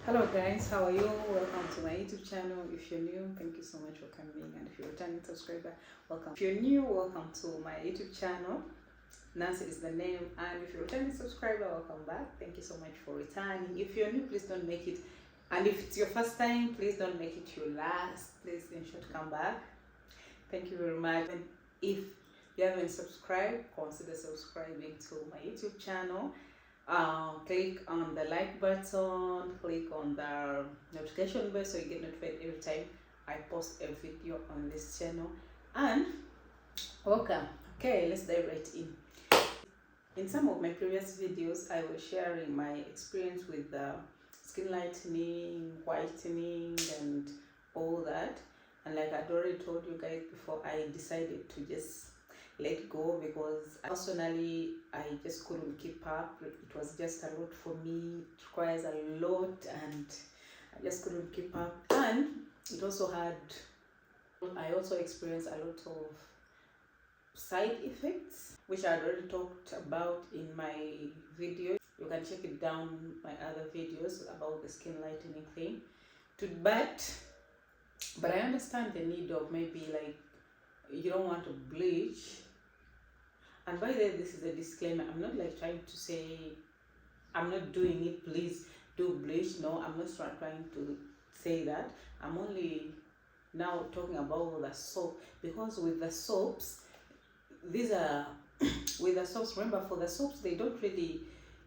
Hello guys, how are you? Welcome to my YouTube channel. If you're new, thank you so much for coming, and if you're a returning subscriber, welcome. If you're new, welcome to my YouTube channel. Nancy is the name, and if you're a returning subscriber, welcome back. Thank you so much for returning. If you're new, please don't make it, and if it's your first time, please don't make it your last. Please ensure to come back. Thank you very much. And if you haven't subscribed, consider subscribing to my YouTube channel. Click on the like button, click on the notification bell so you get notified every time I post a video on this channel. And welcome. Okay, let's dive right in. In some of my previous videos, I was sharing my experience with skin lightening, whitening, and all that. And like I'd already told you guys before, I decided to just let go because personally I just couldn't keep up. It was just a lot for me. It requires a lot and I just couldn't keep up. And it also I also experienced a lot of side effects, which I already talked about in my video. You can check it down my other videos about the skin lightening thing. But I understand the need of maybe like you don't want to bleach. And by the way, this is a disclaimer. I'm not like trying to say I'm not doing it, please do bleach. No, I'm not trying to say that. I'm only now talking about the soap, because with the soaps, these are with the soaps, remember, for the soaps, they don't really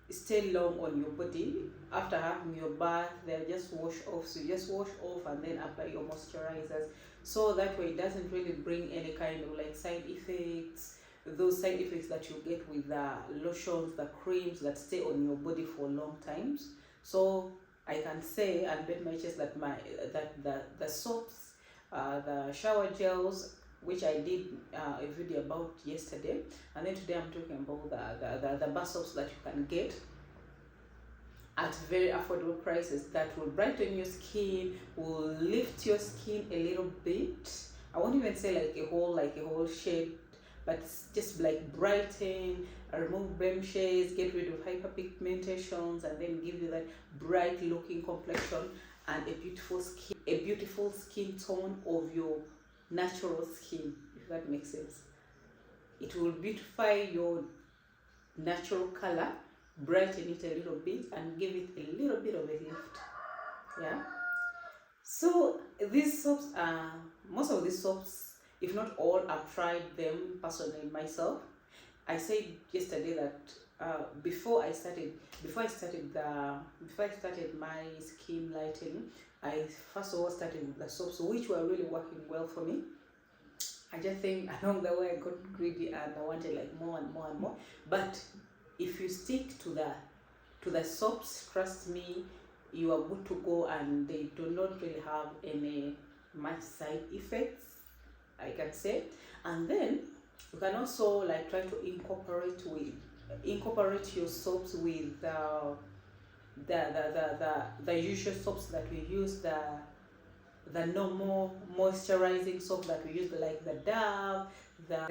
stay long on your body. After having your bath, they'll just wash off. So you just wash off and then apply your moisturizers, so that way it doesn't really bring any kind of like side effects, those side effects that you get with the lotions, the creams that stay on your body for long times. So I can say and bet my chest that the soaps, the shower gels, which I did a video about yesterday, and then today I'm talking about the bar soaps that you can get at very affordable prices that will brighten your skin, will lift your skin a little bit. I won't even say like a whole shade, but just like brighten, remove blemishes, get rid of hyperpigmentations, and then give you that bright looking complexion and a beautiful skin tone of your natural skin, if that makes sense. It will beautify your natural color, brighten it a little bit, and give it a little bit of a lift. Yeah. So these soaps are, most of these soaps, if not all, I've tried them personally myself. I said yesterday that before I started my skin lightening, I first of all started with the soaps, which were really working well for me. I just think along the way I got greedy and I wanted like more and more and more. But if you stick to the soaps, trust me, you are good to go, and they do not really have any much side effects, I can say. And then you can also like try to incorporate your soaps with the usual soaps that we use, the normal moisturizing soap that we use, like the Dove, the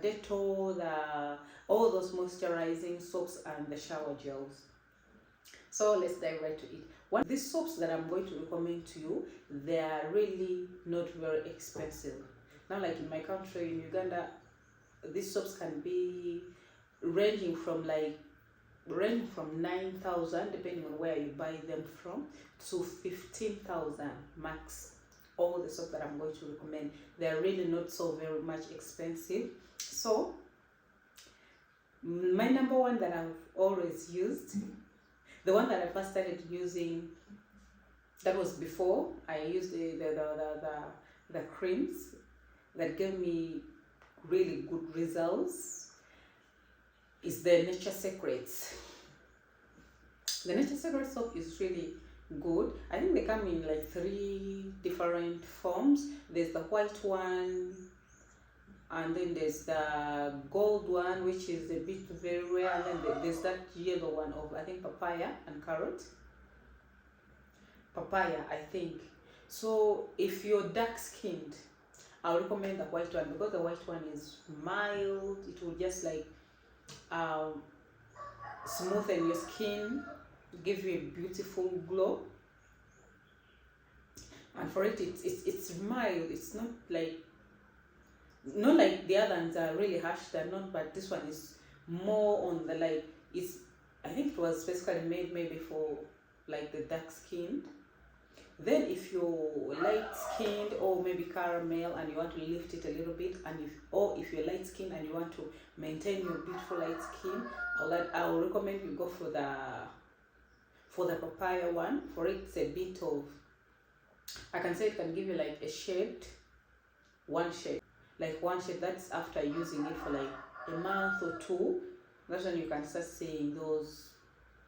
Dettol, all those moisturizing soaps and the shower gels. So let's dive right to it. One of these soaps that I'm going to recommend to you, they are really not very expensive. Now, like in my country, in Uganda, these soaps can be ranging from 9,000, depending on where you buy them from, to 15,000 max. All the soap that I'm going to recommend, they're really not so very much expensive. So my number one that I've always used, the one that I first started using, that was before I used the creams that gave me really good results, is the Nature Secrets. The Nature Secrets soap is really good. I think they come in like 3 different forms. There's the white one, and then there's the gold one, which is a bit very rare, and then there's that yellow one of, I think, papaya and carrot. Papaya, I think. So if you're dark skinned, I'll recommend the white one, because the white one is mild. It will just like smoothen your skin, give you a beautiful glow. And for it, it's mild. It's not like the other ones are really harsh. They're not, but this one is more on the like. It's I think it was specifically made maybe for like the dark skinned. Then if you're light skinned or maybe caramel and you want to lift it a little bit, and if you're light skinned and you want to maintain your beautiful light skin, I'll recommend you go for the papaya one. For it, it's a bit of, I can say it can give you like a shade, one shade. That's after using it for like a month or two. That's when you can start seeing those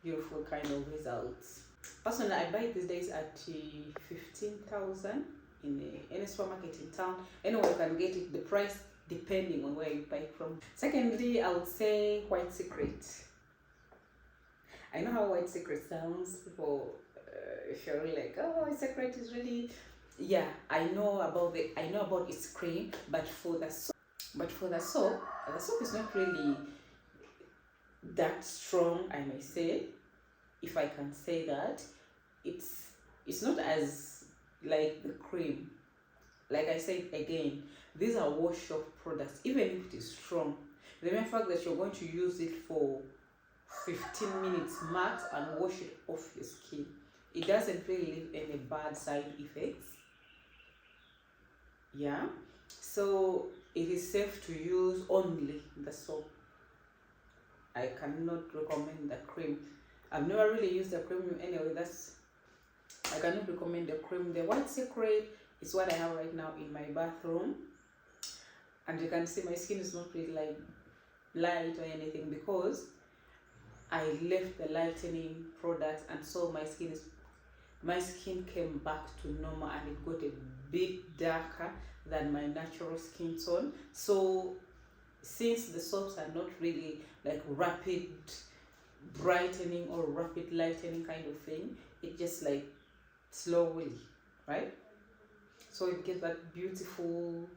beautiful kind of results. Personally, I buy these days at 15,000 in any supermarket in town. Anywhere you can get it, the price depending on where you buy from. Secondly, I would say White Secret. I know how White Secret sounds. People, if you're really like, oh, White Secret is really, yeah, I know about its cream, but for the soap, the soap is not really that strong, I may say, if I can say that. It's not as like the cream. Like I said again, these are wash off products. Even if it is strong, the mere fact that you're going to use it for 15 minutes max and wash it off your skin, it doesn't really leave any bad side effects. Yeah, so it is safe to use only the soap. I cannot recommend the cream. I've never really used the cream anyway. I cannot recommend the cream. The White Secret is what I have right now in my bathroom, and you can see my skin is not really like light or anything because I left the lightening products, and so my skin came back to normal, and it got a bit darker than my natural skin tone. So since the soaps are not really like rapid brightening or rapid lightening kind of thing, it just like slowly, right? So it gives that beautiful,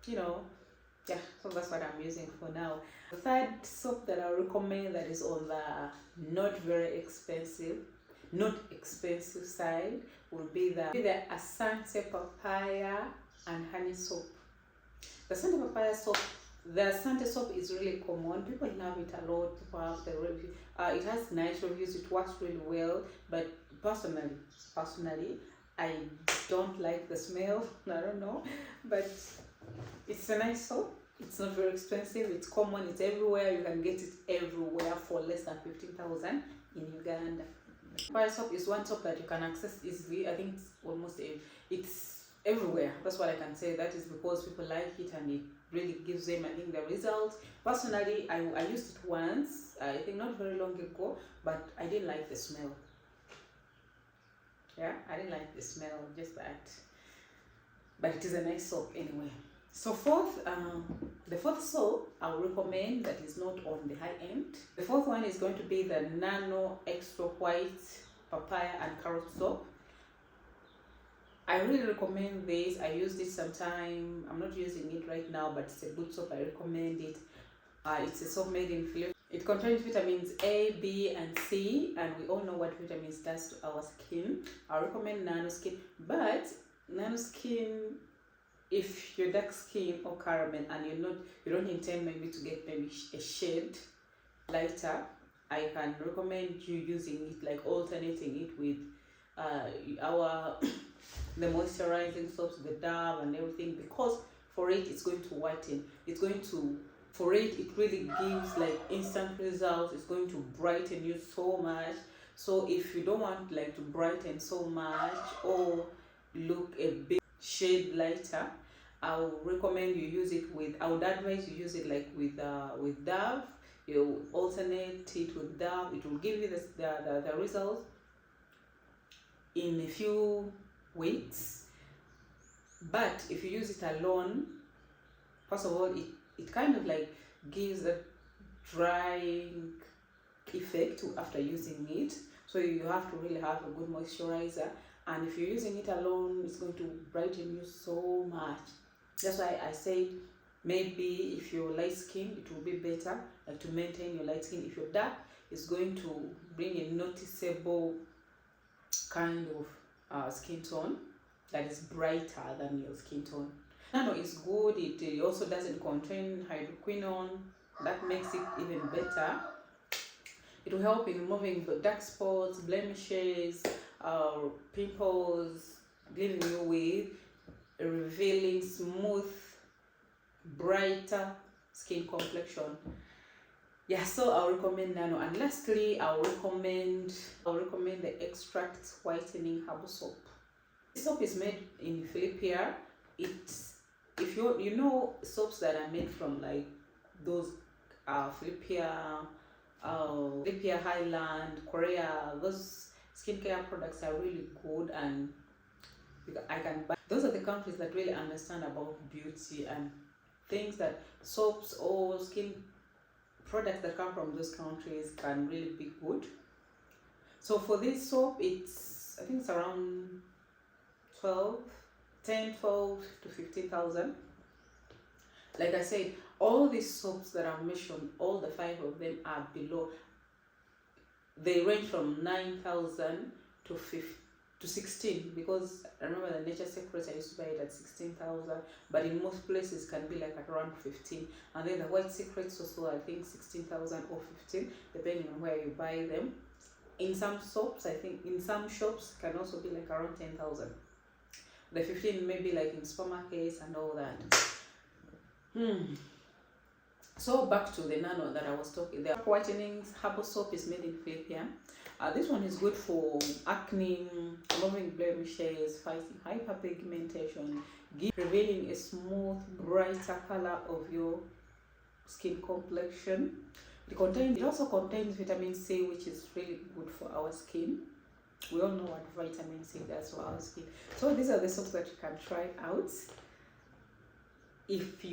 yeah. So that's what I'm using for now. The third soap that I recommend that is on the not expensive side will be the Asante papaya and honey soap. The Asante papaya soap, the Asante soap is really common. People love it a lot. People have the review. It has nice reviews. It works really well. But personally, I don't like the smell. I don't know, but it's a nice soap. It's not very expensive. It's common. It's everywhere. You can get it everywhere for less than 15,000 in Uganda. Papaya soap is one soap that you can access easily. I think it's everywhere. That's what I can say. That is because people like it and it really gives them, I think, the results. Personally, I used it once, I think not very long ago, but I didn't like the smell. Yeah, I didn't like the smell, just that. But it is a nice soap anyway. So the fourth soap I will recommend that is not on the high end. The fourth one is going to be the Nano Extra White Papaya and Carrot Soap. I really recommend this. I used it sometime. I'm not using it right now, but it's a good soap. I recommend it. It's a soap made in Philippines. It contains vitamins A, B, and C, and we all know what vitamins does to our skin. I recommend Nano Skin, but Nano Skin, if you're dark skin or caramel and you don't intend maybe to get maybe a shade lighter, I can recommend you using it, like alternating it with the moisturizing soaps, the Dove and everything, because for it it's going to whiten. For it really gives like instant results. It's going to brighten you so much. So if you don't want like to brighten so much or look a bit shade lighter, I would recommend you use it with, I would advise you use it like with Dove. You alternate it with Dove. It will give you the results in a few weeks. But if you use it alone, first of all, it kind of like gives a drying effect after using it. So you have to really have a good moisturizer. And if you're using it alone, it's going to brighten you so much. That's why I said maybe if you're light skin, it will be better like to maintain your light skin. If you're dark, is going to bring a noticeable kind of skin tone that is brighter than your skin tone. Nano is good. It also doesn't contain hydroquinone. That makes it even better. It will help in removing the dark spots, blemishes, pimples, leaving you with a revealing, smooth, brighter skin complexion. Yeah, so I'll recommend Nano. And lastly, I'll recommend the extract whitening herbal soap. This soap is made in Philippines. It's, if you know soaps that are made from like those Philippines, Highland, Korea, those skincare products are really good, and I can buy. Those are the countries that really understand about beauty and things that soaps or skin products that come from those countries can really be good. So for this soap, I think it's around 12 to 15,000. Like I said, all these soaps that are mentioned, all the 5 of them are below. They range from 9,000 to 16, because I remember the Nature Secrets, I used to buy it at 16,000, but in most places can be like at around 15. And then the White Secrets also, I think 16,000 or 15, depending on where you buy them. In some soaps, I think in some shops can also be like around 10,000. The 15 maybe like in supermarkets and all that. So back to the Nano that I was talking. The whitening herbal soap is made in Philippines. This one is good for acne, removing blemishes, fighting hyperpigmentation, revealing a smooth, brighter color of your skin complexion. It also contains vitamin C, which is really good for our skin. We all know what vitamin C does for our skin. So these are the soaps that you can try out. If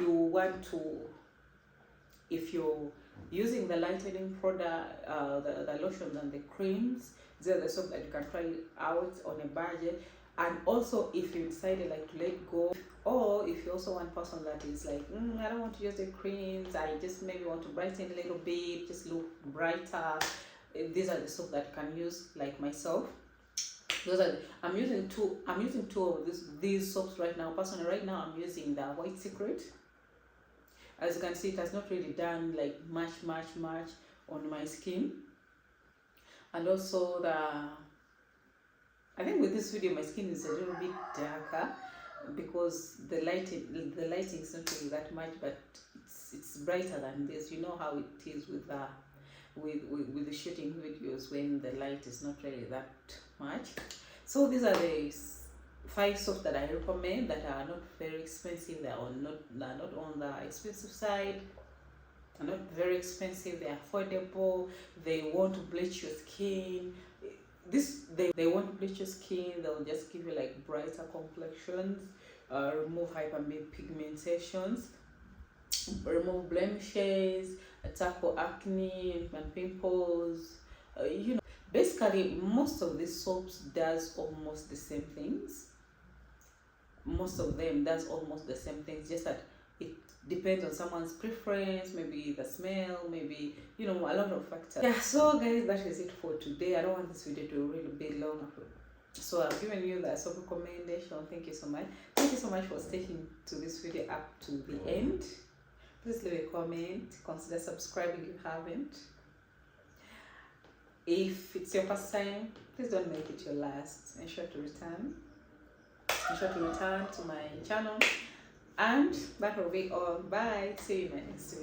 you're using the lightening product, the lotions and the creams, these are the soap that you can try out on a budget. And also, if you decided like to let go, or if you're also one person that is like, I don't want to use the creams, I just maybe want to brighten a little bit, just look brighter, these are the soap that you can use, like myself. I'm using two of these soaps right now. Personally, right now I'm using the White Secret. As you can see, it has not really done like much on my skin. And also I think with this video my skin is a little bit darker because the lighting is not really that much, but it's brighter than this. You know how it is with the shooting videos when the light is not really that much. So these are the 5 soaps that I recommend that are not very expensive. They are not on the expensive side. They're not very expensive. They're affordable. They won't bleach your skin. They won't bleach your skin. They'll just give you like brighter complexions, remove hyperpigmentations, remove blemishes, tackle acne and pimples. Basically most of these soaps does almost the same things. Most of them does almost the same things, just that it depends on someone's preference, maybe the smell, maybe a lot of factors. Yeah, so guys, that is it for today. I don't want this video to really be long, so I've given you the soap recommendation. Thank you so much for sticking to this video up to the end. Please leave a comment, consider subscribing if you haven't. If it's your first time, please don't make it your last. Ensure to return to my channel. And that will be all. Bye. See you in my next video.